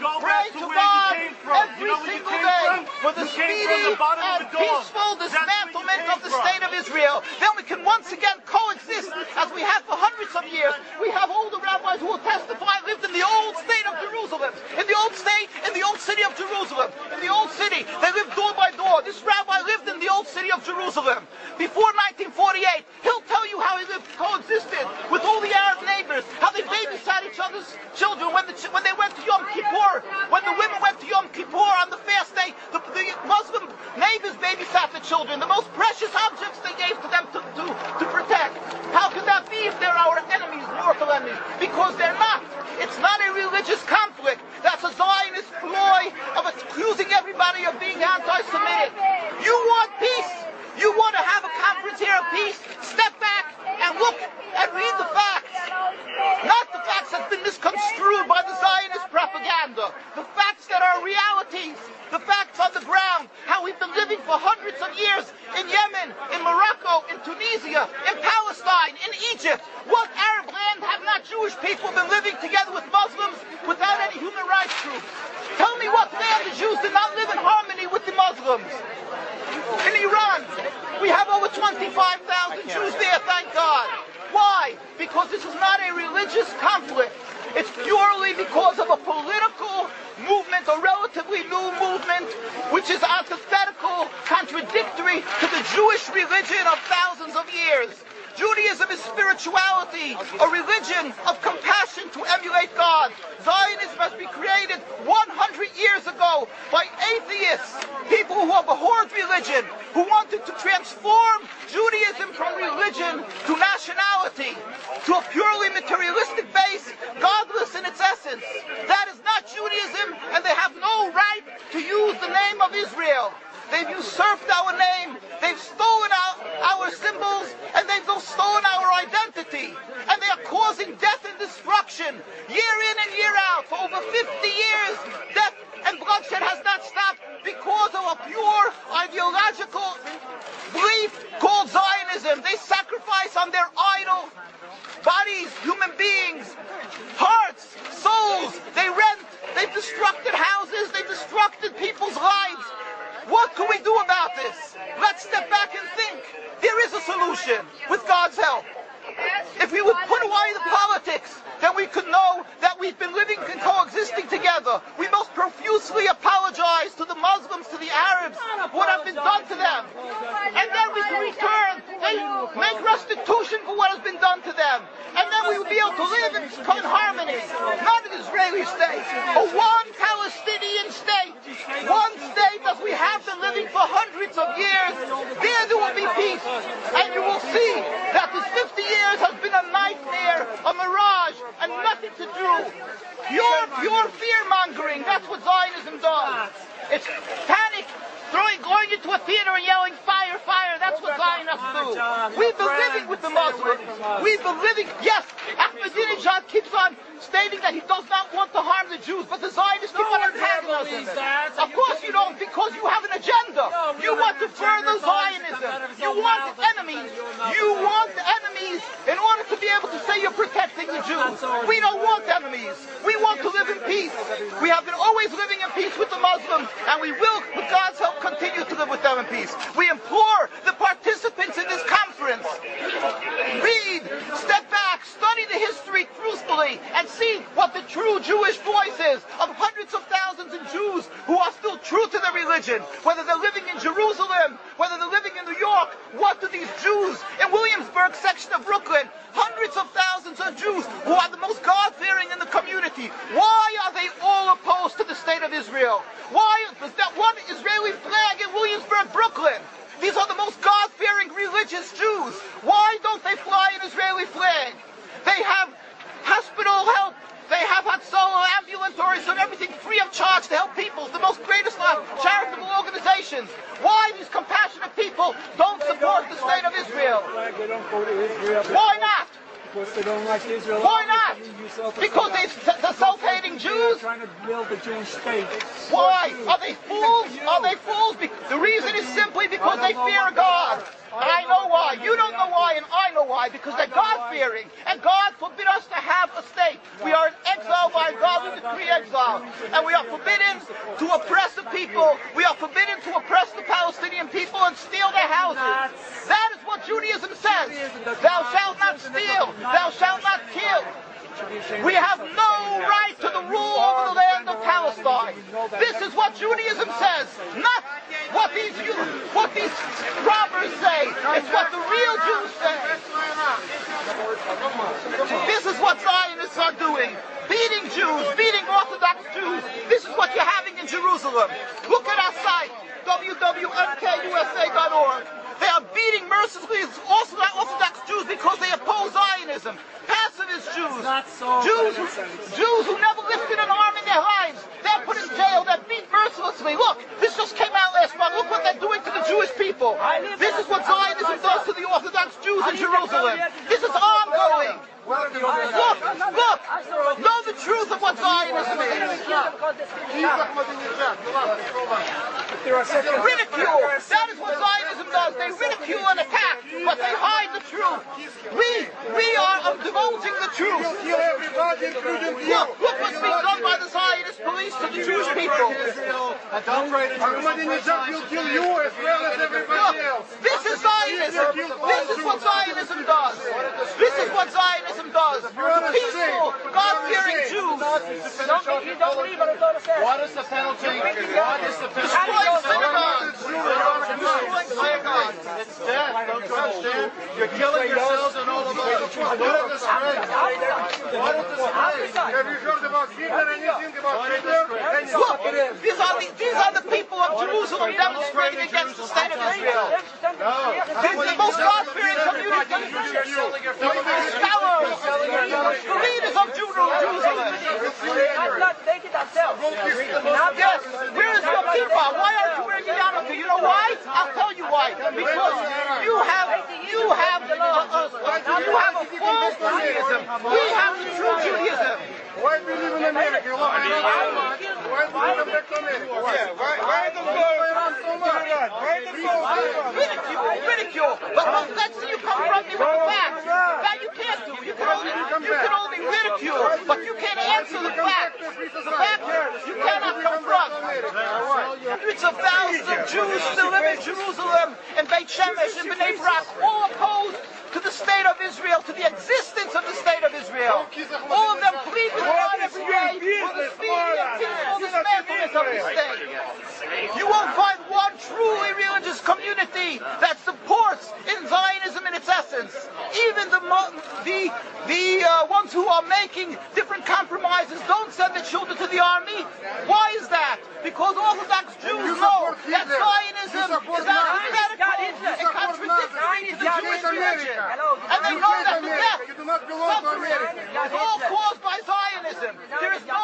pray to God every single day for the speedy and peaceful dismantlement of the state of Israel. Then we can once again coexist as we have for hundreds of years. We have older rabbis who will testify lived in the old state of Jerusalem, in the old state, in the old city of Jerusalem, in the old city. They lived door by door. This rabbi lived in the old city of Jerusalem before 1948. He'll tell you how he lived, coexisted with all the Arab neighbors, how they babysat each other's children when they went to Yom Kippur, when the women went to Yom Kippur on the fast day, the Muslim neighbors babysat the children, the most precious objects they gave to them to protect. How could that be if they're our enemies, mortal enemies? Because they're not. It's not a religious conflict. That's a Zionist ploy of accusing everybody of being anti-Semitic. You want peace? You want to have a conference here of peace? Step back and look and read the facts. Not the facts that have been misconstrued by the Zionist propaganda. The facts that are realities. The facts on the ground. How we've been living for hundreds of years in Yemen, in Morocco, in Tunisia, in Palestine, in Egypt. What Arab land have not Jewish people been living together with Muslims without any human rights groups? Tell me what land the Jews did not live in harmony with the Muslims. In Iran, we have over 25,000 Jews there, thank God. Why? Because this is not a religious conflict. It's purely because of a political movement, a relatively new movement, which is antithetical, contradictory to the Jewish religion of thousands of years. Judaism is spirituality, a religion of compassion to emulate God. Zionism has been created 100 years ago by atheists, people who have abhorred religion, who wanted to transform Judaism from religion to nationality, to a purely materialistic base, godless in its essence. That is not Judaism, and they have no right to use the name of Israel. They've usurped our name, they've stolen our symbols, and they've stolen our identity. And they are causing death and destruction, year in and year out. For over 50 years, death and bloodshed has not stopped because of a pure ideological belief called Zionism. They sacrifice on their idol bodies, human beings, hearts, souls. They rent, they've destructed houses, they've destructed people's lives. What can we do about this? Let's step back and think. There is a solution with God's help. If we would put away the politics, then we could know that we've been living and coexisting together. We most profusely apologize to the Muslims, to the Arabs, what has been done to them. And then we can return, they make restitution for what has been done to them. And then we will be able to live in harmony. Not an Israeli state, a one Palestinian state. One state as we have been living for hundreds of years. There will be peace. And you will see that this 50 years has been a nightmare, a mirage, and nothing to do. Pure fear-mongering, that's what Zionism does. It's panic, going into a theater and yelling, fire, fire, that's what Zionists do. We've been living with the Muslims. We've been living, yes, Ahmadinejad keeps on stating that he does not want to harm the Jews, but the Zionists keep on antagonizing them. Of course you don't, because you have an agenda. You want to further Zionism. You want enemies. You want enemies in order to be able to say you're protecting the Jews. We don't want enemies. We want to live in peace. We have been always living in peace with the Muslims, and we will, with God's help, continue to live with them in peace. We implore the participants in this conference, read, step back, study the history truthfully, and see what the true Jewish voice is of hundreds of thousands of Jews who are still true to their religion, whether they're living in Jerusalem, whether they're living in New York. What do these Jews in Williamsburg section of Brooklyn, hundreds of thousands of Jews who are the most God-fearing in the community, why are they all opposed to the state of Israel? Why is that one Israeli flag in Williamsburg, Brooklyn? These are the most God-fearing religious Jews. Why don't they fly an Israeli flag? They have hospital help. They have Hatzalah, ambulatories, and everything free of charge to help people. The most greatest charitable organizations. Why these compassionate people don't support the state of Israel? They don't go to Israel. Why not? Because they don't like Israel. Why not? You Because they're self-hating Jews? Trying to build the Jewish state. Why? Are they fools? Are they fools? The reason is simply because they fear God. And I know why. You don't know why, and I know why. Because they're God-fearing. And God forbid us to have a state. We are in exile by God. We decree exile. And we are forbidden to oppress the people. We are forbidden to oppress the Palestinian people and steal their houses. That is what Judaism says. Thou shalt not steal. Thou shalt not kill. We have no right to the rule over the land of Palestine. This is what Judaism says, not what these robbers say. It's what the real Jews say. This is what Zionists are doing. Beating Jews, beating Orthodox Jews. This is what you're having in Jerusalem. Look at our site, www.mkusa.org. They are beating mercilessly Orthodox Jews because they oppose Zionism. Pacifist Jews. Jews who never lifted an arm in their lives. They're put in jail. They're beat mercilessly. Look, this just came out last month. Look what they're doing to the Jewish people. This is what Zionism does to the Orthodox Jews in Jerusalem. This is ongoing. Look, know the truth of what Zionism is. Ridicule. That is what Zionism does. They ridicule and attack, but they hide the truth. We are divulging the truth. Look what's being done by the Zionist police to the Jewish people. Ahmadinejad will kill you as well as everybody else. This is Zionism. This is what Zionism does. This is what Zionism does. Peaceful, God-fearing Jews. What is the penalty? Destroying synagogues. Destroying synagogues. It's death. Don't you understand? You're killing yourselves and all of us. What is the spread? What is the spread? Have you heard about Hitler? Anything about Hitler? Look, these are the people of Jerusalem demonstrating against the state of Israel. This is the most God-fearing community. Scholars, the leaders of Jerusalem. Yes, where is your kippah? Why aren't you wearing the yarmulke? You know why? I'll tell you why. Because you have a false Judaism. We have the true Judaism. Why do you live in America? Why do you come back to America? Why do you go around so much? Ridicule. But let's see you confront me with the facts. That you can't do. You can only ridicule, but you can't answer the facts. The fact is, you cannot confront. Hundreds of thousands of Jews still live in Jerusalem, and Beit Shemesh, and Bnei Brak, all opposed to the state of Israel, to the existence of the state of Israel. All of them plead with God every day for the speedy and peaceful dismantlement of the state. You won't find one truly religious community that supports in Zionism in its essence. Even the ones who are making different compromises don't send their children to the army. Why is that? Because Orthodox Jews know that Zionism is antithetical and contradictory to the Jewish religion. And they know that the death, suffering, is all caused by Zionism. There is no